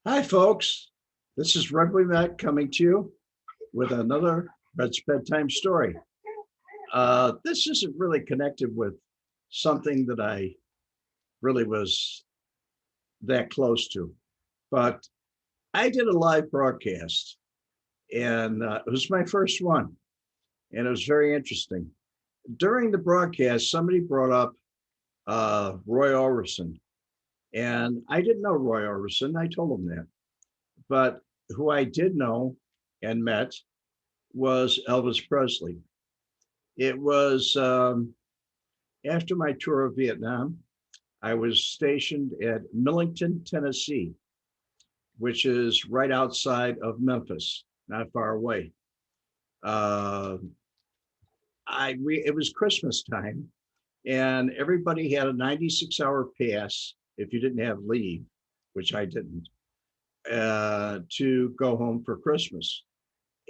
Hi, folks. This is Rugby Matt coming to you with another Red's Bedtime Story. This isn't really connected with something that I really was that close to, but I did a live broadcast, and it was my first one, and it was very interesting. During the broadcast, somebody brought up Roy Orbison, and I didn't know Roy Orbison. I told him that. But who I did know and met was Elvis Presley. It was after my tour of Vietnam. I was stationed at Millington, Tennessee, which is right outside of Memphis, not far away. Uh, it was Christmas time, and everybody had a 96-hour pass if you didn't have leave, which I didn't, to go home for Christmas.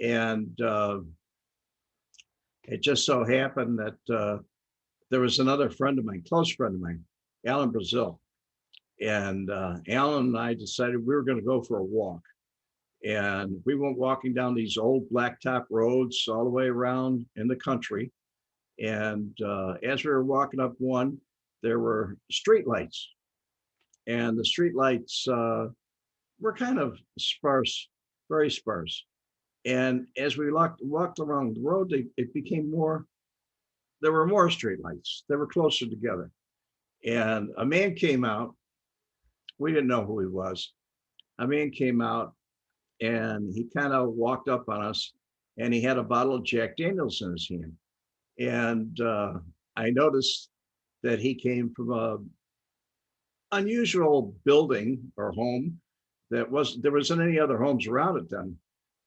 And it just so happened that there was another friend of mine, close friend of mine, Alan Brazil. And Alan and I decided we were going to go for a walk. And we went walking down these old blacktop roads all the way around in the country. And as we were walking up one, there were streetlights. And the streetlights were kind of sparse, very sparse. And as we walked along the road, it became more, there were more streetlights. They were closer together. And a man came out. We didn't know who he was. A man came out and he kind of walked up on us and he had a bottle of Jack Daniels in his hand. And I noticed that he came from a unusual building or home there wasn't any other homes around it then.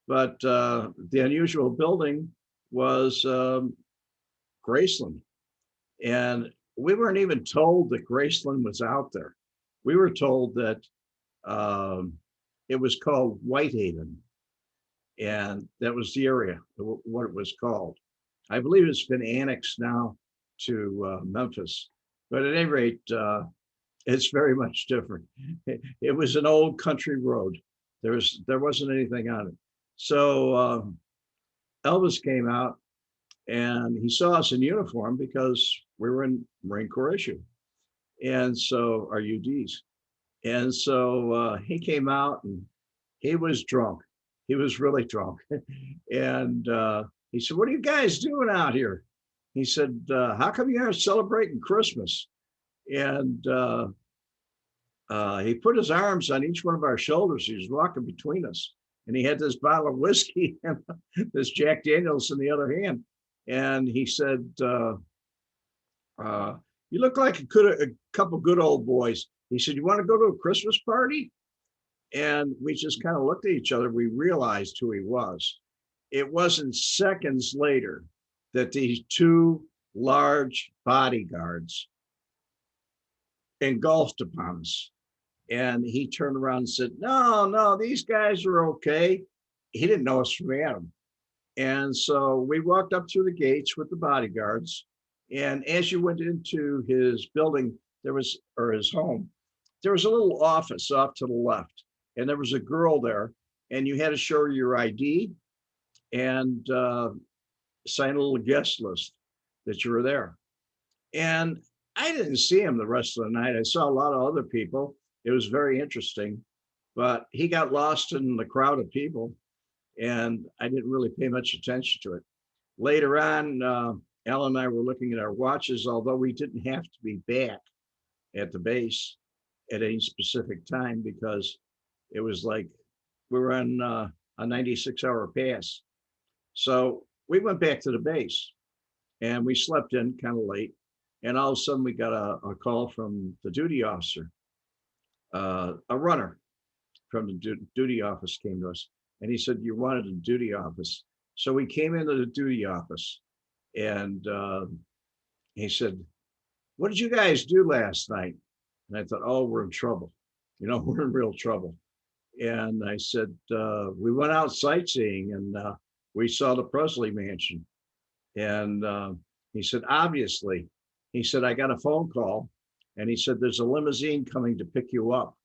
But the unusual building was Graceland. And we weren't even told that Graceland was out there. We were told that it was called Whitehaven, and that was the area, what it was called. I believe it's been annexed now to Memphis, but at any rate, it's very much different. It was an old country road. There wasn't anything on it. So Elvis came out and he saw us in uniform because we were in Marine Corps issue. And so our UDs. And so he came out and he was drunk. He was really drunk. And he said, "What are you guys doing out here?" He said, "How come you aren't celebrating Christmas?" And he put his arms on each one of our shoulders. He was walking between us. And he had this bottle of whiskey and this Jack Daniels in the other hand. And he said, "You look like a couple good old boys." He said, "You want to go to a Christmas party?" And we just kind of looked at each other. We realized who he was. It wasn't seconds later that these two large bodyguards engulfed upon us. And he turned around and said, "No, no, these guys are okay." He didn't know us from Adam. And so we walked up through the gates with the bodyguards. And as you went into his building, or his home, there was a little office off to the left. And there was a girl there. And you had to show her your ID and sign a little guest list that you were there. And I didn't see him the rest of the night. I saw a lot of other people. It was very interesting, but he got lost in the crowd of people and I didn't really pay much attention to it. Later on, Alan and I were looking at our watches, although we didn't have to be back at the base at any specific time because it was like we were on a 96-hour pass. So we went back to the base and we slept in kind of late. And all of a sudden we got a call from the duty officer. A runner from the duty office came to us and he said, "You wanted a duty office." So we came into the duty office and he said, "What did you guys do last night?" And I thought, "Oh, we're in trouble. We're in real trouble." And I said, "We went out sightseeing and we saw the Presley mansion." And he said, "Obviously." He said, "I got a phone call." And he said, "There's a limousine coming to pick you up."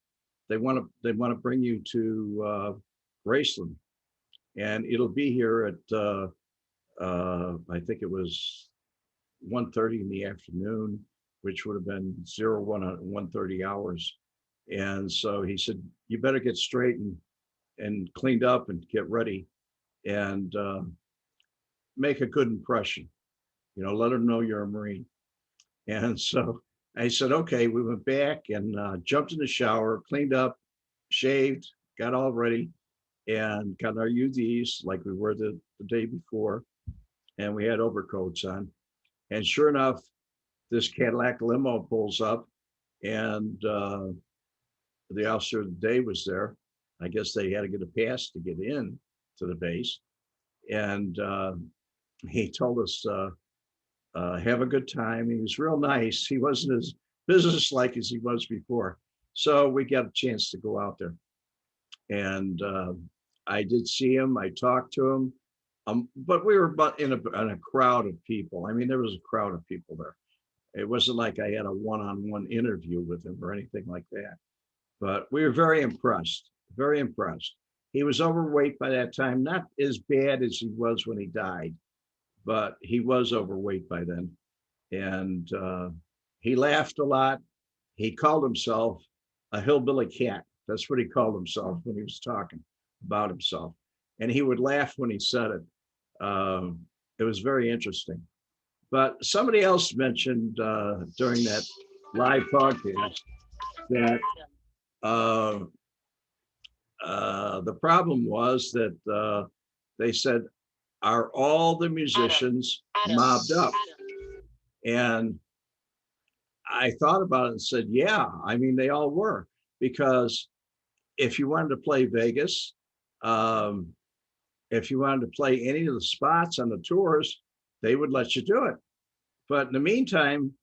they want to bring you to Graceland, and it'll be here at I think it was 1:30 in the afternoon, which would have been 1:30 hours. And so he said, you better get straight and cleaned up and get ready and make a good impression. You know, let them know you're a Marine. And so I said, okay. We went back and jumped in the shower, cleaned up, shaved, got all ready, and got our UDs like we were the day before. And we had overcoats on. And sure enough, this Cadillac limo pulls up, and the officer of the day was there. I guess they had to get a pass to get in to the base. And he told us, have a good time. He was real nice. He wasn't as businesslike as he was before. So we got a chance to go out there. And I did see him. I talked to him. But we were in a crowd of people. I mean, there was a crowd of people there. It wasn't like I had a one-on-one interview with him or anything like that. But we were very impressed, very impressed. He was overweight by that time, not as bad as he was when he died, but he was overweight by then. And he laughed a lot. He called himself a hillbilly cat. That's what he called himself when he was talking about himself. And he would laugh when he said it. It was very interesting. But somebody else mentioned during that live podcast that the problem was that they said, are all the musicians mobbed up? And I thought about it and said, yeah, I mean, they all were, because if you wanted to play Vegas, if you wanted to play any of the spots on the tours, they would let you do it. But in the meantime,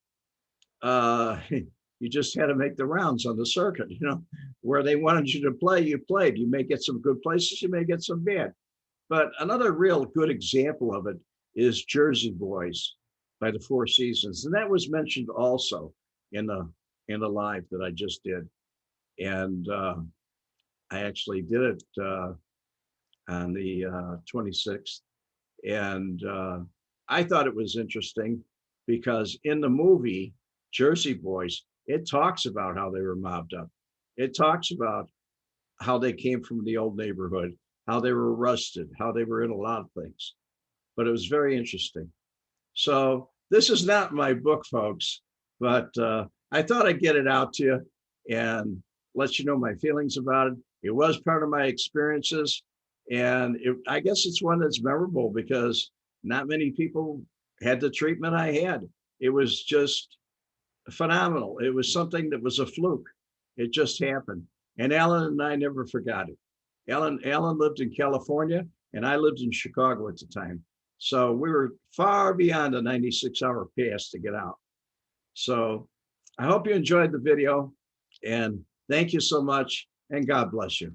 you just had to make the rounds on the circuit, you know, where they wanted you to play, you played. You may get some good places, you may get some bad. But another real good example of it is Jersey Boys by the Four Seasons. And that was mentioned also in the live that I just did. And I actually did it on the 26th. And I thought it was interesting because in the movie Jersey Boys, it talks about how they were mobbed up. It talks about how they came from the old neighborhood, how they were arrested, how they were in a lot of things. But it was very interesting. So this is not my book, folks, but I thought I'd get it out to you and let you know my feelings about it. It was part of my experiences. And I guess it's one that's memorable because not many people had the treatment I had. It was just phenomenal. It was something that was a fluke. It just happened. And Alan and I never forgot it. Alan lived in California and I lived in Chicago at the time. So we were far beyond a 96-hour pass to get out. So I hope you enjoyed the video and thank you so much and God bless you.